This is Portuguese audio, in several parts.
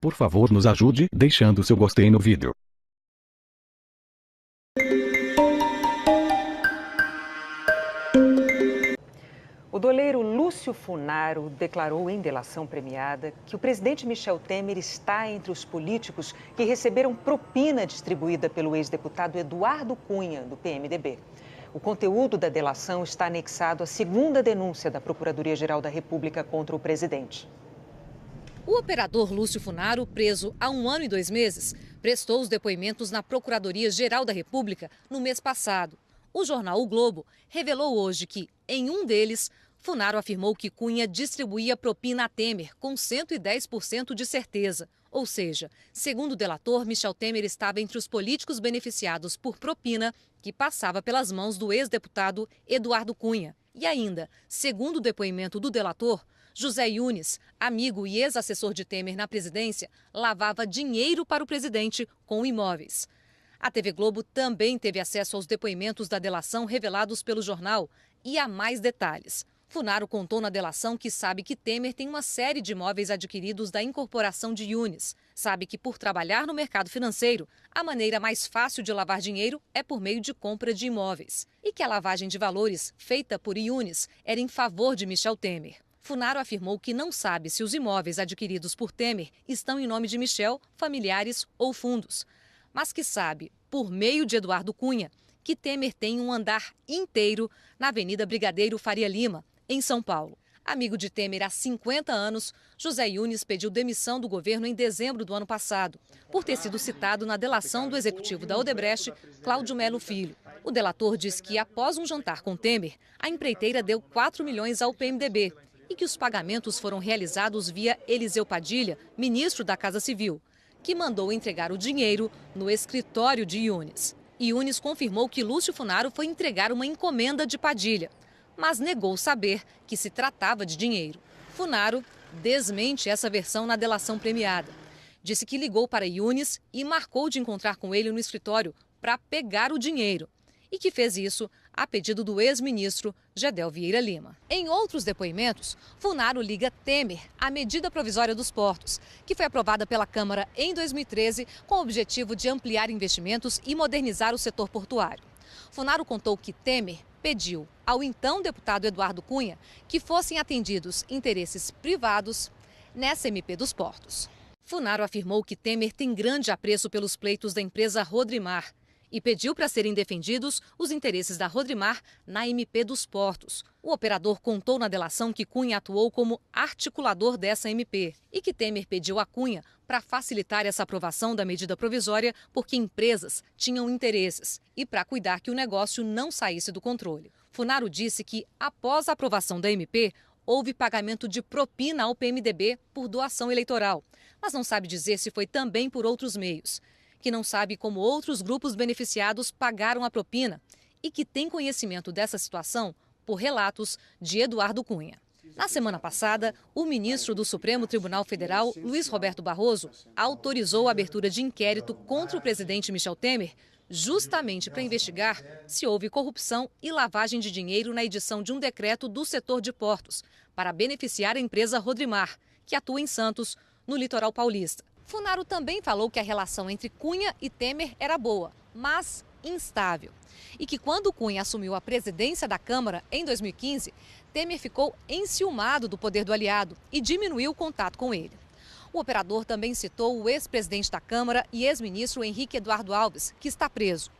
Por favor, nos ajude deixando seu gostei no vídeo. O doleiro Lúcio Funaro declarou em delação premiada que o presidente Michel Temer está entre os políticos que receberam propina distribuída pelo ex-deputado Eduardo Cunha, do PMDB. O conteúdo da delação está anexado à segunda denúncia da Procuradoria-Geral da República contra o presidente. O operador Lúcio Funaro, preso há 1 ano e 2 meses, prestou os depoimentos na Procuradoria-Geral da República no mês passado. O jornal O Globo revelou hoje que, em um deles, Funaro afirmou que Cunha distribuía propina a Temer com 110% de certeza. Ou seja, segundo o delator, Michel Temer estava entre os políticos beneficiados por propina que passava pelas mãos do ex-deputado Eduardo Cunha. E ainda, segundo o depoimento do delator, José Yunes, amigo e ex-assessor de Temer na presidência, lavava dinheiro para o presidente com imóveis. A TV Globo também teve acesso aos depoimentos da delação revelados pelo jornal e a mais detalhes. Funaro contou na delação que sabe que Temer tem uma série de imóveis adquiridos da incorporação de Yunes. Sabe que, por trabalhar no mercado financeiro, a maneira mais fácil de lavar dinheiro é por meio de compra de imóveis. E que a lavagem de valores feita por Yunes era em favor de Michel Temer. Funaro afirmou que não sabe se os imóveis adquiridos por Temer estão em nome de Michel, familiares ou fundos, mas que sabe, por meio de Eduardo Cunha, que Temer tem um andar inteiro na Avenida Brigadeiro Faria Lima, em São Paulo. Amigo de Temer há 50 anos, José Yunes pediu demissão do governo em dezembro do ano passado, por ter sido citado na delação do executivo da Odebrecht, Cláudio Melo Filho. O delator disse que, após um jantar com Temer, a empreiteira deu 4 milhões ao PMDB e que os pagamentos foram realizados via Eliseu Padilha, ministro da Casa Civil, que mandou entregar o dinheiro no escritório de Yunes. Yunes confirmou que Lúcio Funaro foi entregar uma encomenda de Padilha, mas negou saber que se tratava de dinheiro. Funaro desmente essa versão na delação premiada. Disse que ligou para Yunes e marcou de encontrar com ele no escritório para pegar o dinheiro e que fez isso a pedido do ex-ministro Gedel Vieira Lima. Em outros depoimentos, Funaro liga Temer à medida provisória dos portos, que foi aprovada pela Câmara em 2013 com o objetivo de ampliar investimentos e modernizar o setor portuário. Funaro contou que Temer pediu ao então deputado Eduardo Cunha que fossem atendidos interesses privados nessa MP dos portos. Funaro afirmou que Temer tem grande apreço pelos pleitos da empresa Rodrimar e pediu para serem defendidos os interesses da Rodrimar na MP dos portos. O operador contou na delação que Cunha atuou como articulador dessa MP e que Temer pediu a Cunha para facilitar essa aprovação da medida provisória porque empresas tinham interesses e para cuidar que o negócio não saísse do controle. Funaro disse que, após a aprovação da MP, houve pagamento de propina ao PMDB por doação eleitoral, mas não sabe dizer se foi também por outros meios. Que não sabe como outros grupos beneficiados pagaram a propina e que tem conhecimento dessa situação por relatos de Eduardo Cunha. Na semana passada, o ministro do Supremo Tribunal Federal, Luiz Roberto Barroso, autorizou a abertura de inquérito contra o presidente Michel Temer, justamente para investigar se houve corrupção e lavagem de dinheiro na edição de um decreto do setor de portos para beneficiar a empresa Rodrimar, que atua em Santos, no litoral paulista. Funaro também falou que a relação entre Cunha e Temer era boa, mas instável. E que quando Cunha assumiu a presidência da Câmara em 2015, Temer ficou enciumado do poder do aliado e diminuiu o contato com ele. O operador também citou o ex-presidente da Câmara e ex-ministro Henrique Eduardo Alves, que está preso.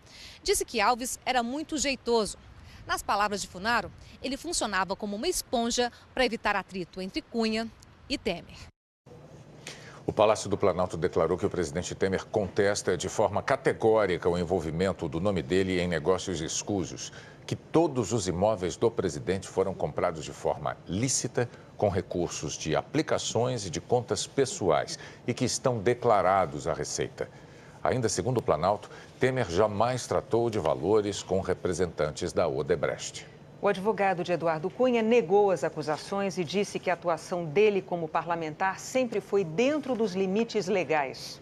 Disse que Alves era muito jeitoso. Nas palavras de Funaro, ele funcionava como uma esponja para evitar atrito entre Cunha e Temer. O Palácio do Planalto declarou que o presidente Temer contesta de forma categórica o envolvimento do nome dele em negócios escusos, que todos os imóveis do presidente foram comprados de forma lícita, com recursos de aplicações e de contas pessoais e que estão declarados à Receita. Ainda segundo o Planalto, Temer jamais tratou de valores com representantes da Odebrecht. O advogado de Eduardo Cunha negou as acusações e disse que a atuação dele como parlamentar sempre foi dentro dos limites legais.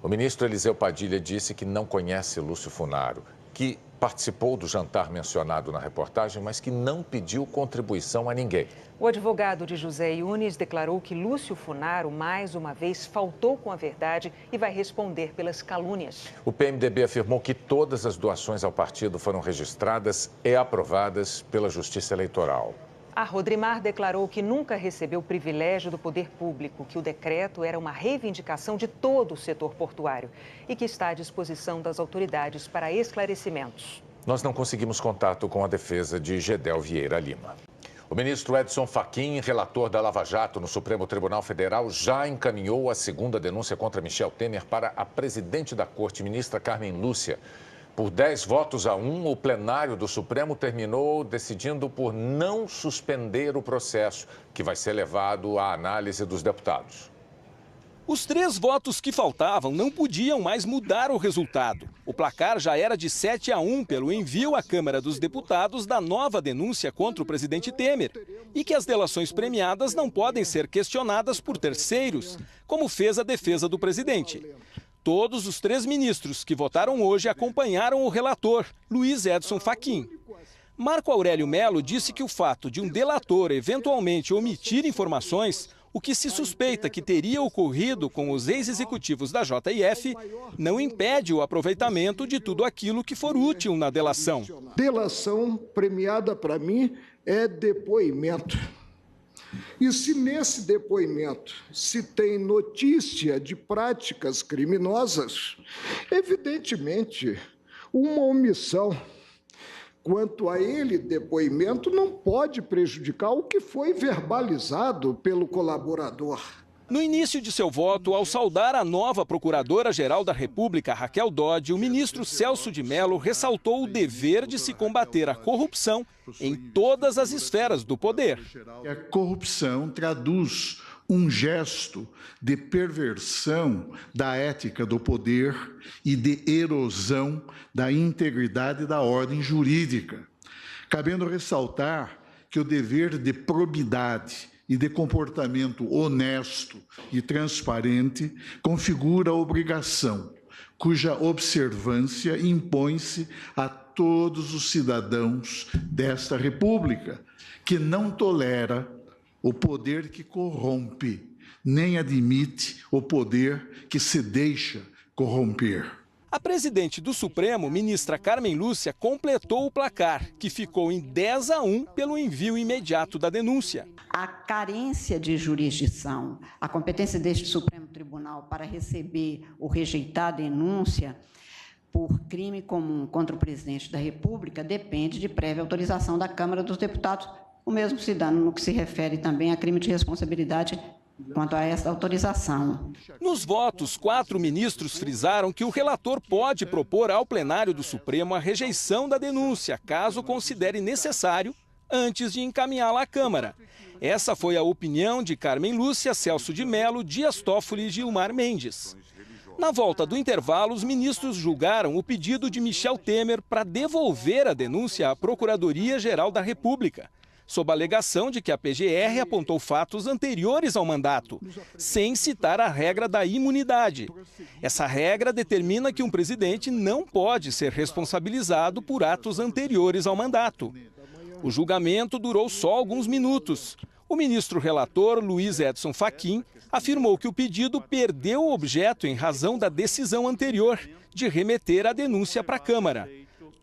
O ministro Eliseu Padilha disse que não conhece Lúcio Funaro, que participou do jantar mencionado na reportagem, mas que não pediu contribuição a ninguém. O advogado de José Yunes declarou que Lúcio Funaro, mais uma vez, faltou com a verdade e vai responder pelas calúnias. O PMDB afirmou que todas as doações ao partido foram registradas e aprovadas pela Justiça Eleitoral. A Rodrimar declarou que nunca recebeu privilégio do poder público, que o decreto era uma reivindicação de todo o setor portuário e que está à disposição das autoridades para esclarecimentos. Nós não conseguimos contato com a defesa de Gedel Vieira Lima. O ministro Edson Fachin, relator da Lava Jato no Supremo Tribunal Federal, já encaminhou a segunda denúncia contra Michel Temer para a presidente da Corte, ministra Carmen Lúcia. Por 10-1, o plenário do Supremo terminou decidindo por não suspender o processo, que vai ser levado à análise dos deputados. Os 3 votos que faltavam não podiam mais mudar o resultado. O placar já era de 7-1 pelo envio à Câmara dos Deputados da nova denúncia contra o presidente Temer e que as delações premiadas não podem ser questionadas por terceiros, como fez a defesa do presidente. Todos os 3 ministros que votaram hoje acompanharam o relator, Luiz Edson Fachin. Marco Aurélio Melo disse que o fato de um delator eventualmente omitir informações, o que se suspeita que teria ocorrido com os ex-executivos da JF, não impede o aproveitamento de tudo aquilo que for útil na delação. Delação premiada para mim é depoimento. E se nesse depoimento se tem notícia de práticas criminosas, evidentemente, uma omissão quanto a ele depoimento não pode prejudicar o que foi verbalizado pelo colaborador. No início de seu voto, ao saudar a nova Procuradora-Geral da República, Raquel Dodge, o ministro Celso de Mello ressaltou o dever de se combater a corrupção em todas as esferas do poder. A corrupção traduz um gesto de perversão da ética do poder e de erosão da integridade da ordem jurídica, cabendo ressaltar que o dever de probidade e de comportamento honesto e transparente configura a obrigação, cuja observância impõe-se a todos os cidadãos desta República, que não tolera o poder que corrompe, nem admite o poder que se deixa corromper. A presidente do Supremo, ministra Carmen Lúcia, completou o placar, que ficou em 10-1 pelo envio imediato da denúncia. A carência de jurisdição, a competência deste Supremo Tribunal para receber ou rejeitar a denúncia por crime comum contra o presidente da República depende de prévia autorização da Câmara dos Deputados, o mesmo se dando no que se refere também a crime de responsabilidade quanto a essa autorização. Nos votos, 4 ministros frisaram que o relator pode propor ao plenário do Supremo a rejeição da denúncia, caso considere necessário, antes de encaminhá-la à Câmara. Essa foi a opinião de Carmen Lúcia, Celso de Mello, Dias Toffoli e Gilmar Mendes. Na volta do intervalo, os ministros julgaram o pedido de Michel Temer para devolver a denúncia à Procuradoria-Geral da República, sob a alegação de que a PGR apontou fatos anteriores ao mandato, sem citar a regra da imunidade. Essa regra determina que um presidente não pode ser responsabilizado por atos anteriores ao mandato. O julgamento durou só alguns minutos. O ministro relator, Luiz Edson Fachin, afirmou que o pedido perdeu o objeto em razão da decisão anterior de remeter a denúncia para a Câmara.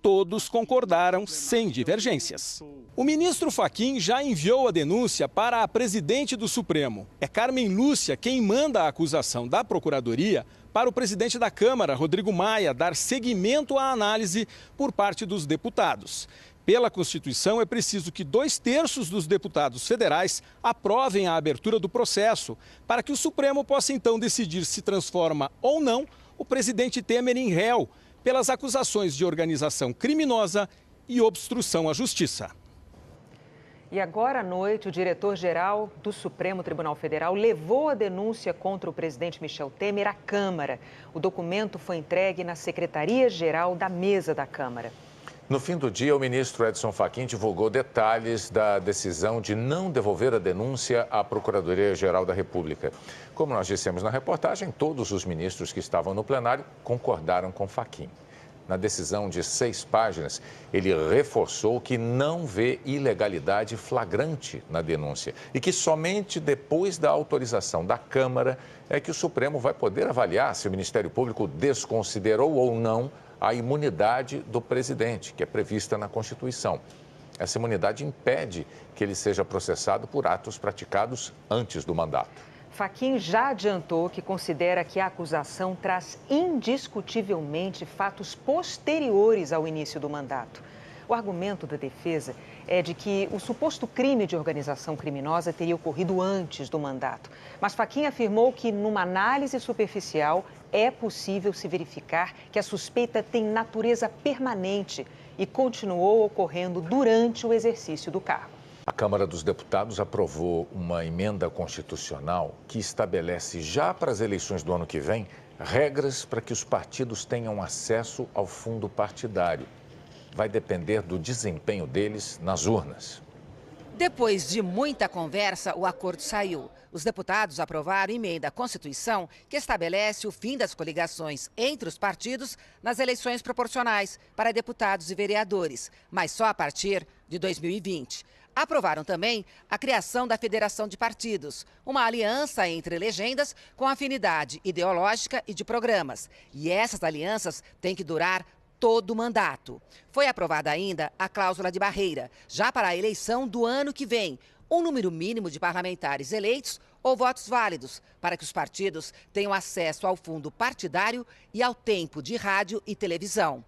Todos concordaram sem divergências. O ministro Fachin já enviou a denúncia para a presidente do Supremo. É Carmen Lúcia quem manda a acusação da Procuradoria para o presidente da Câmara, Rodrigo Maia, dar seguimento à análise por parte dos deputados. Pela Constituição, é preciso que 2/3 dos deputados federais aprovem a abertura do processo, para que o Supremo possa então decidir se transforma ou não o presidente Temer em réu pelas acusações de organização criminosa e obstrução à justiça. E agora à noite, o diretor-geral do Supremo Tribunal Federal levou a denúncia contra o presidente Michel Temer à Câmara. O documento foi entregue na Secretaria-Geral da Mesa da Câmara. No fim do dia, o ministro Edson Fachin divulgou detalhes da decisão de não devolver a denúncia à Procuradoria-Geral da República. Como nós dissemos na reportagem, todos os ministros que estavam no plenário concordaram com Fachin. Na decisão de 6 páginas, ele reforçou que não vê ilegalidade flagrante na denúncia e que somente depois da autorização da Câmara é que o Supremo vai poder avaliar se o Ministério Público desconsiderou ou não a imunidade do presidente, que é prevista na Constituição. Essa imunidade impede que ele seja processado por atos praticados antes do mandato. Fachin já adiantou que considera que a acusação traz indiscutivelmente fatos posteriores ao início do mandato. O argumento da defesa é de que o suposto crime de organização criminosa teria ocorrido antes do mandato. Mas Fachin afirmou que, numa análise superficial, é possível se verificar que a suspeita tem natureza permanente e continuou ocorrendo durante o exercício do cargo. A Câmara dos Deputados aprovou uma emenda constitucional que estabelece já para as eleições do ano que vem regras para que os partidos tenham acesso ao fundo partidário. Vai depender do desempenho deles nas urnas. Depois de muita conversa, o acordo saiu. Os deputados aprovaram emenda à Constituição que estabelece o fim das coligações entre os partidos nas eleições proporcionais para deputados e vereadores, mas só a partir de 2020. Aprovaram também a criação da Federação de Partidos, uma aliança entre legendas com afinidade ideológica e de programas. E essas alianças têm que durar todo o mandato. Foi aprovada ainda a cláusula de barreira, já para a eleição do ano que vem, um número mínimo de parlamentares eleitos ou votos válidos, para que os partidos tenham acesso ao fundo partidário e ao tempo de rádio e televisão.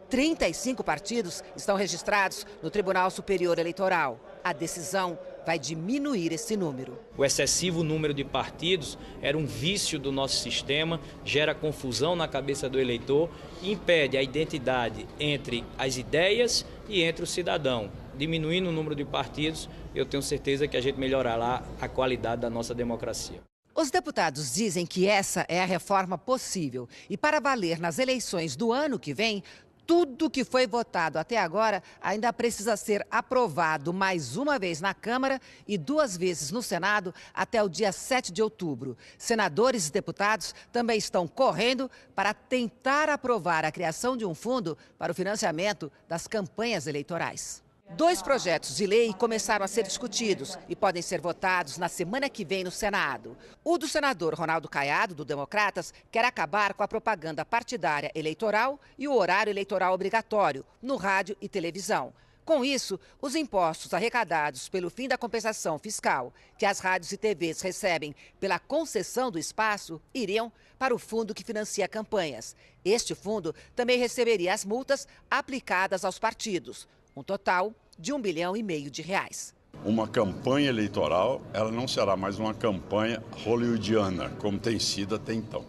35 partidos estão registrados no Tribunal Superior Eleitoral. A decisão vai diminuir esse número. O excessivo número de partidos era um vício do nosso sistema, gera confusão na cabeça do eleitor e impede a identidade entre as ideias e entre o cidadão. Diminuindo o número de partidos, eu tenho certeza que a gente melhorará a qualidade da nossa democracia. Os deputados dizem que essa é a reforma possível e, para valer nas eleições do ano que vem, tudo que foi votado até agora ainda precisa ser aprovado mais uma vez na Câmara e 2 vezes no Senado até o dia 7 de outubro. Senadores e deputados também estão correndo para tentar aprovar a criação de um fundo para o financiamento das campanhas eleitorais. 2 projetos de lei começaram a ser discutidos e podem ser votados na semana que vem no Senado. O do senador Ronaldo Caiado, do Democratas, quer acabar com a propaganda partidária eleitoral e o horário eleitoral obrigatório no rádio e televisão. Com isso, os impostos arrecadados pelo fim da compensação fiscal que as rádios e TVs recebem pela concessão do espaço iriam para o fundo que financia campanhas. Este fundo também receberia as multas aplicadas aos partidos. Um total de R$1,5 bilhão de reais. Uma campanha eleitoral, ela não será mais uma campanha hollywoodiana, como tem sido até então.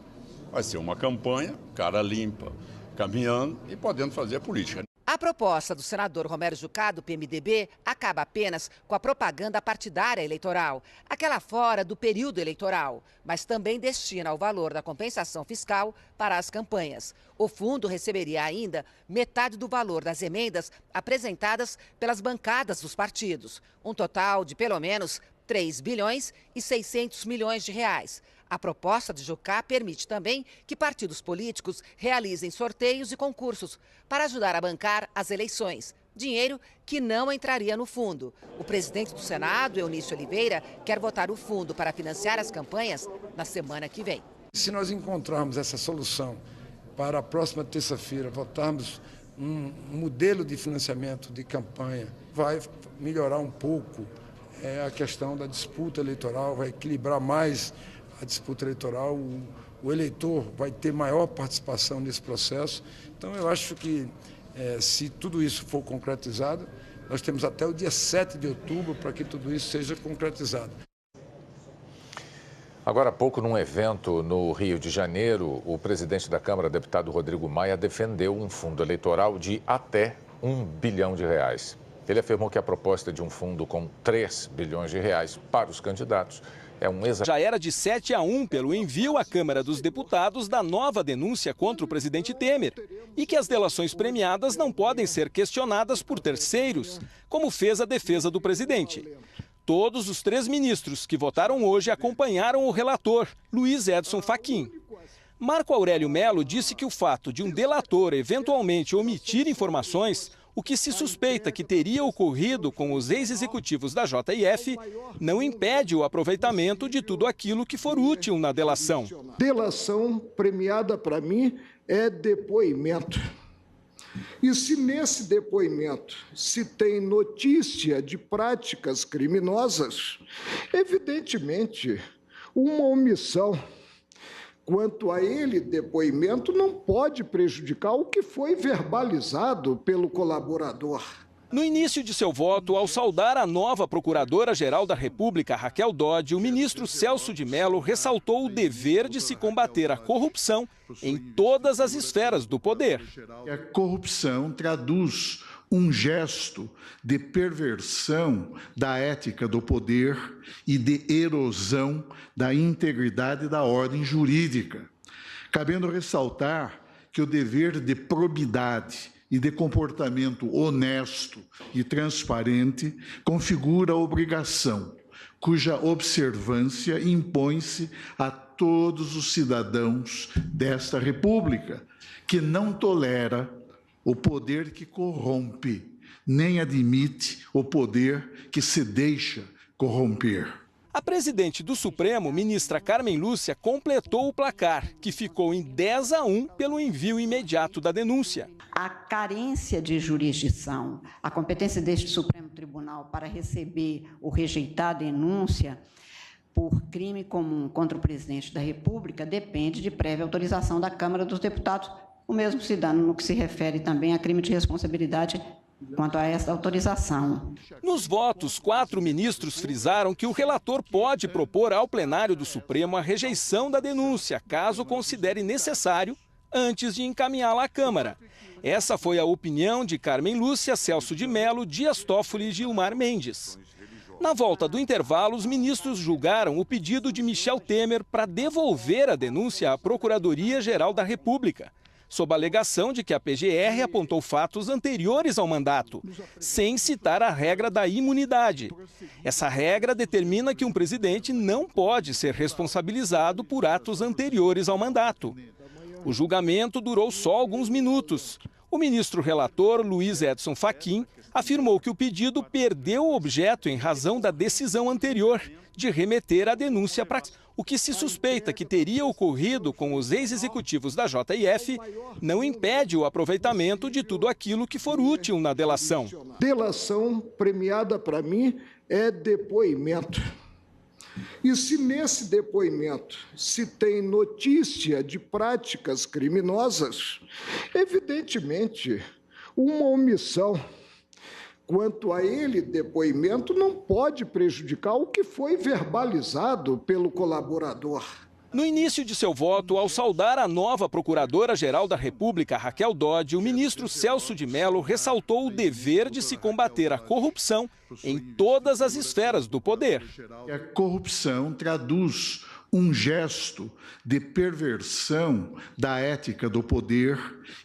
Vai ser uma campanha, cara limpa, caminhando e podendo fazer política. A proposta do senador Romero Jucá, do PMDB, acaba apenas com a propaganda partidária eleitoral, aquela fora do período eleitoral, mas também destina o valor da compensação fiscal para as campanhas. O fundo receberia ainda metade do valor das emendas apresentadas pelas bancadas dos partidos, um total de pelo menos R$3,6 bilhões de reais. A proposta de Jucá permite também que partidos políticos realizem sorteios e concursos para ajudar a bancar as eleições. Dinheiro que não entraria no fundo. O presidente do Senado, Eunício Oliveira, quer votar o fundo para financiar as campanhas na semana que vem. Se nós encontrarmos essa solução para a próxima terça-feira, votarmos um modelo de financiamento de campanha, vai melhorar um pouco a questão da disputa eleitoral, vai equilibrar mais a disputa eleitoral, o eleitor vai ter maior participação nesse processo. Então, eu acho que, se tudo isso for concretizado, nós temos até o dia 7 de outubro para que tudo isso seja concretizado. Agora há pouco, num evento no Rio de Janeiro, o presidente da Câmara, deputado Rodrigo Maia, defendeu um fundo eleitoral de até R$1 bilhão. Ele afirmou que a proposta de um fundo com R$3 bilhões para os candidatos é um exagero. Já era de 7-1 pelo envio à Câmara dos Deputados da nova denúncia contra o presidente Temer e que as delações premiadas não podem ser questionadas por terceiros, como fez a defesa do presidente. Todos os 3 ministros que votaram hoje acompanharam o relator, Luiz Edson Fachin. Marco Aurélio Melo disse que o fato de um delator eventualmente omitir informações, o que se suspeita que teria ocorrido com os ex-executivos da JF, não impede o aproveitamento de tudo aquilo que for útil na delação. Delação premiada para mim é depoimento. E se nesse depoimento se tem notícia de práticas criminosas, evidentemente, uma omissão quanto a ele, depoimento, não pode prejudicar o que foi verbalizado pelo colaborador. No início de seu voto, ao saudar a nova Procuradora-Geral da República, Raquel Dodge, o ministro Celso de Mello ressaltou o dever de se combater a corrupção em todas as esferas do poder. A corrupção traduz um gesto de perversão da ética do poder e de erosão da integridade da ordem jurídica, cabendo ressaltar que o dever de probidade e de comportamento honesto e transparente configura a obrigação, cuja observância impõe-se a todos os cidadãos desta República, que não tolera o poder que corrompe, nem admite o poder que se deixa corromper. A presidente do Supremo, ministra Carmen Lúcia, completou o placar, que ficou em 10-1 pelo envio imediato da denúncia. A carência de jurisdição, a competência deste Supremo Tribunal para receber ou rejeitar a denúncia por crime comum contra o presidente da República depende de prévia autorização da Câmara dos Deputados, o mesmo se dando no que se refere também a crime de responsabilidade quanto a essa autorização. Nos votos, 4 ministros frisaram que o relator pode propor ao plenário do Supremo a rejeição da denúncia, caso considere necessário, antes de encaminhá-la à Câmara. Essa foi a opinião de Carmen Lúcia, Celso de Mello, Dias Toffoli e Gilmar Mendes. Na volta do intervalo, os ministros julgaram o pedido de Michel Temer para devolver a denúncia à Procuradoria-Geral da República, sob a alegação de que a PGR apontou fatos anteriores ao mandato, sem citar a regra da imunidade. Essa regra determina que um presidente não pode ser responsabilizado por atos anteriores ao mandato. O julgamento durou só alguns minutos. O ministro relator, Luiz Edson Fachin, afirmou que o pedido perdeu o objeto em razão da decisão anterior de remeter a denúncia para o que se suspeita que teria ocorrido com os ex-executivos da JF, não impede o aproveitamento de tudo aquilo que for útil na delação. Delação premiada para mim é depoimento. E se nesse depoimento se tem notícia de práticas criminosas, evidentemente, uma omissão quanto a ele, depoimento, não pode prejudicar o que foi verbalizado pelo colaborador. No início de seu voto, ao saudar a nova Procuradora-Geral da República, Raquel Dodge, o ministro Celso de Mello ressaltou o dever de se combater a corrupção em todas as esferas do poder. A corrupção traduz um gesto de perversão da ética do poder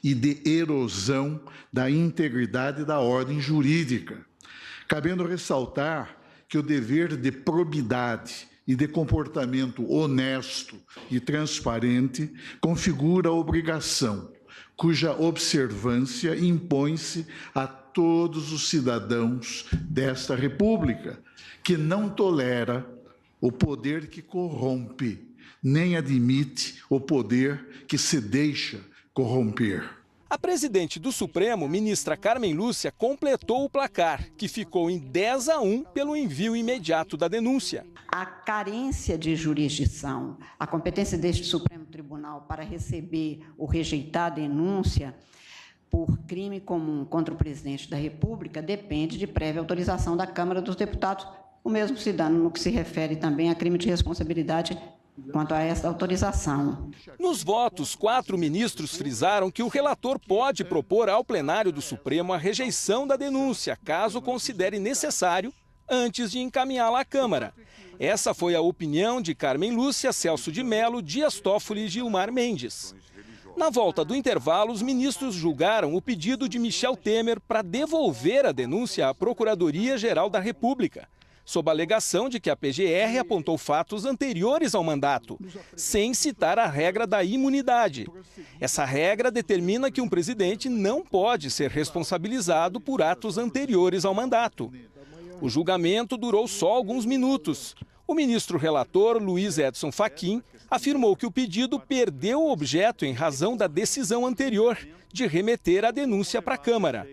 e de erosão da integridade da ordem jurídica, cabendo ressaltar que o dever de probidade e de comportamento honesto e transparente configura a obrigação, cuja observância impõe-se a todos os cidadãos desta República, que não tolera o poder que corrompe, nem admite o poder que se deixa corromper. A presidente do Supremo, ministra Carmen Lúcia, completou o placar, que ficou em 10-1 pelo envio imediato da denúncia. A carência de jurisdição, a competência deste Supremo Tribunal para receber ou rejeitar a denúncia por crime comum contra o presidente da República depende de prévia autorização da Câmara dos Deputados, o mesmo se dando no que se refere também a crime de responsabilidade quanto a essa autorização. Nos votos, 4 ministros frisaram que o relator pode propor ao plenário do Supremo a rejeição da denúncia, caso considere necessário, antes de encaminhá-la à Câmara. Essa foi a opinião de Carmen Lúcia, Celso de Mello, Dias Toffoli e Gilmar Mendes. Na volta do intervalo, os ministros julgaram o pedido de Michel Temer para devolver a denúncia à Procuradoria-Geral da República, sob a alegação de que a PGR apontou fatos anteriores ao mandato, sem citar a regra da imunidade. Essa regra determina que um presidente não pode ser responsabilizado por atos anteriores ao mandato. O julgamento durou só alguns minutos. O ministro relator, Luiz Edson Fachin, afirmou que o pedido perdeu o objeto em razão da decisão anterior de remeter a denúncia para a Câmara.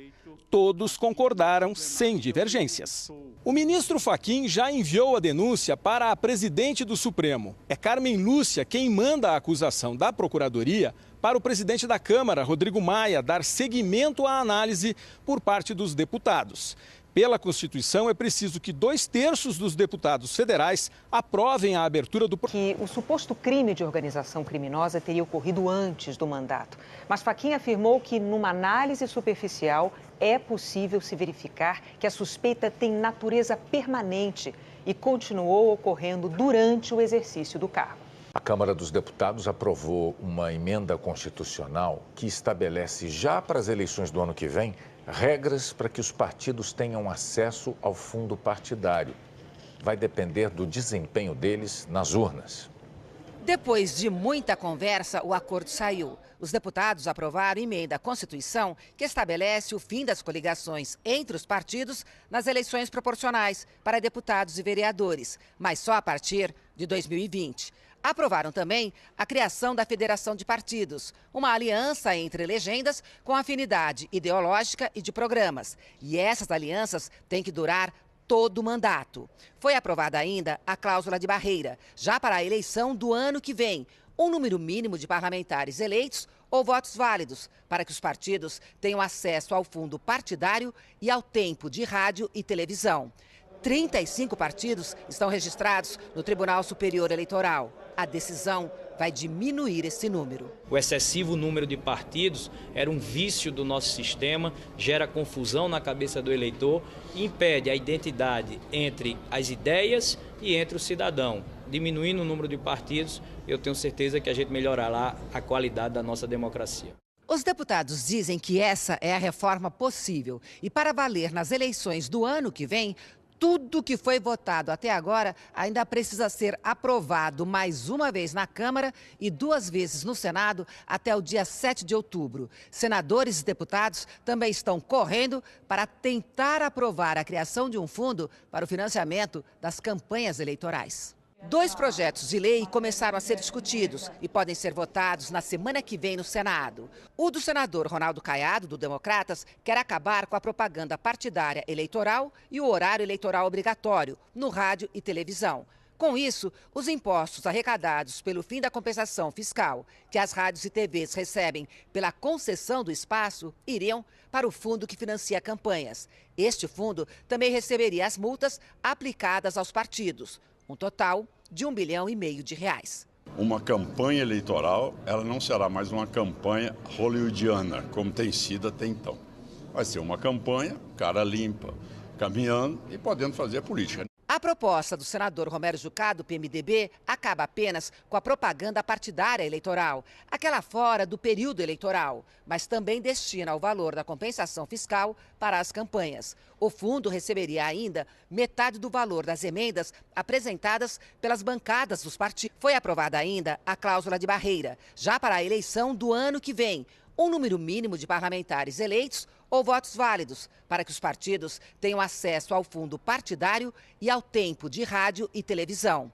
Todos concordaram sem divergências. O ministro Fachin já enviou a denúncia para a presidente do Supremo. É Carmen Lúcia quem manda a acusação da Procuradoria para o presidente da Câmara, Rodrigo Maia, dar seguimento à análise por parte dos deputados. Pela Constituição, é preciso que 2/3 dos deputados federais aprovem a abertura do... Que o suposto crime de organização criminosa teria ocorrido antes do mandato. Mas Fachin afirmou que, numa análise superficial, é possível se verificar que a suspeita tem natureza permanente e continuou ocorrendo durante o exercício do cargo. A Câmara dos Deputados aprovou uma emenda constitucional que estabelece já para as eleições do ano que vem regras para que os partidos tenham acesso ao fundo partidário. Vai depender do desempenho deles nas urnas. Depois de muita conversa, o acordo saiu. Os deputados aprovaram emenda à Constituição que estabelece o fim das coligações entre os partidos nas eleições proporcionais para deputados e vereadores, mas só a partir de 2020. Aprovaram também a criação da Federação de Partidos, uma aliança entre legendas com afinidade ideológica e de programas. E essas alianças têm que durar todo o mandato. Foi aprovada ainda a cláusula de barreira, já para a eleição do ano que vem, um número mínimo de parlamentares eleitos ou votos válidos, para que os partidos tenham acesso ao fundo partidário e ao tempo de rádio e televisão. 35 partidos estão registrados no Tribunal Superior Eleitoral. A decisão vai diminuir esse número. O excessivo número de partidos era um vício do nosso sistema, gera confusão na cabeça do eleitor e impede a identidade entre as ideias e entre o cidadão. Diminuindo o número de partidos, eu tenho certeza que a gente melhorará a qualidade da nossa democracia. Os deputados dizem que essa é a reforma possível e, para valer nas eleições do ano que vem, tudo que foi votado até agora ainda precisa ser aprovado mais uma vez na Câmara e 2 vezes no Senado até o dia 7 de outubro. Senadores e deputados também estão correndo para tentar aprovar a criação de um fundo para o financiamento das campanhas eleitorais. 2 projetos de lei começaram a ser discutidos e podem ser votados na semana que vem no Senado. O do senador Ronaldo Caiado, do Democratas, quer acabar com a propaganda partidária eleitoral e o horário eleitoral obrigatório no rádio e televisão. Com isso, os impostos arrecadados pelo fim da compensação fiscal que as rádios e TVs recebem pela concessão do espaço iriam para o fundo que financia campanhas. Este fundo também receberia as multas aplicadas aos partidos. Um total de R$1,5 bilhão de reais. Uma campanha eleitoral, ela não será mais uma campanha hollywoodiana, como tem sido até então. Vai ser uma campanha, cara limpa, caminhando e podendo fazer política. A proposta do senador Romero Jucá, do PMDB, acaba apenas com a propaganda partidária eleitoral, aquela fora do período eleitoral, mas também destina o valor da compensação fiscal para as campanhas. O fundo receberia ainda metade do valor das emendas apresentadas pelas bancadas dos partidos. Foi aprovada ainda a cláusula de barreira, já para a eleição do ano que vem, um número mínimo de parlamentares eleitos ou votos válidos, para que os partidos tenham acesso ao fundo partidário e ao tempo de rádio e televisão.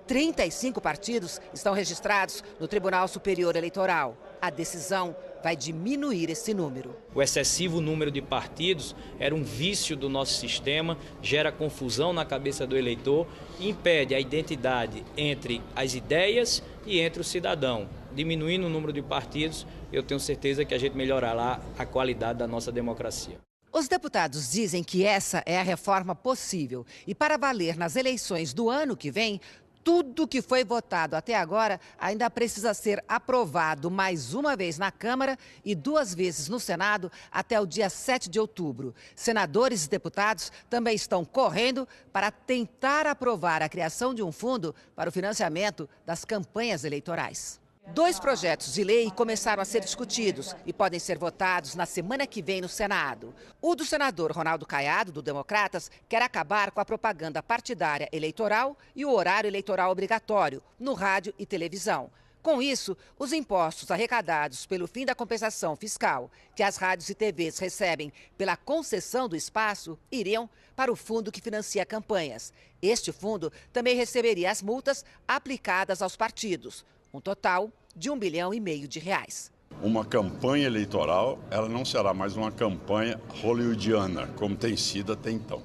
35 partidos estão registrados no Tribunal Superior Eleitoral. A decisão vai diminuir esse número. O excessivo número de partidos era um vício do nosso sistema, gera confusão na cabeça do eleitor e impede a identidade entre as ideias e entre o cidadão. Diminuindo o número de partidos, eu tenho certeza que a gente melhorará a qualidade da nossa democracia. Os deputados dizem que essa é a reforma possível e, para valer nas eleições do ano que vem, tudo que foi votado até agora ainda precisa ser aprovado mais uma vez na Câmara e 2 vezes no Senado até o dia 7 de outubro. Senadores e deputados também estão correndo para tentar aprovar a criação de um fundo para o financiamento das campanhas eleitorais. 2 projetos de lei começaram a ser discutidos e podem ser votados na semana que vem no Senado. O do senador Ronaldo Caiado, do Democratas, quer acabar com a propaganda partidária eleitoral e o horário eleitoral obrigatório no rádio e televisão. Com isso, os impostos arrecadados pelo fim da compensação fiscal que as rádios e TVs recebem pela concessão do espaço iriam para o fundo que financia campanhas. Este fundo também receberia as multas aplicadas aos partidos, um total de R$1,5 bilhão de reais. Uma campanha eleitoral, ela não será mais uma campanha hollywoodiana, como tem sido até então.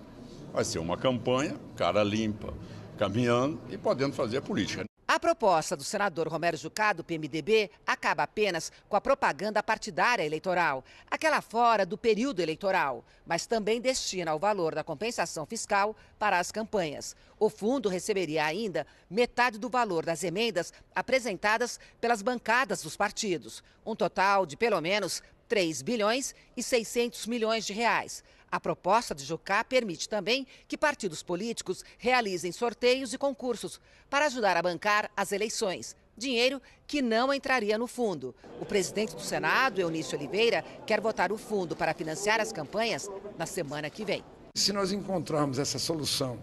Vai ser uma campanha, cara limpa, caminhando e podendo fazer política. A proposta do senador Romero Jucá, do PMDB, acaba apenas com a propaganda partidária eleitoral, aquela fora do período eleitoral, mas também destina o valor da compensação fiscal para as campanhas. O fundo receberia ainda metade do valor das emendas apresentadas pelas bancadas dos partidos, um total de pelo menos R$3,6 bilhões de reais. A proposta de Jucá permite também que partidos políticos realizem sorteios e concursos para ajudar a bancar as eleições. Dinheiro que não entraria no fundo. O presidente do Senado, Eunício Oliveira, quer votar o fundo para financiar as campanhas na semana que vem. Se nós encontrarmos essa solução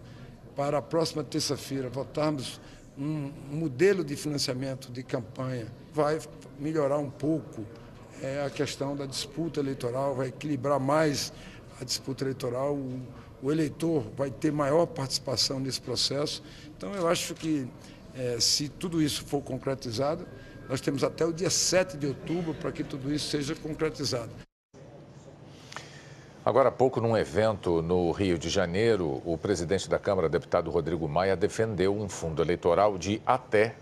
para a próxima terça-feira, votarmos um modelo de financiamento de campanha, vai melhorar um pouco a questão da disputa eleitoral, vai equilibrar mais a disputa eleitoral, o eleitor vai ter maior participação nesse processo. Então, eu acho que, se tudo isso for concretizado, nós temos até o dia 7 de outubro para que tudo isso seja concretizado. Agora há pouco, num evento no Rio de Janeiro, o presidente da Câmara, deputado Rodrigo Maia, defendeu um fundo eleitoral de até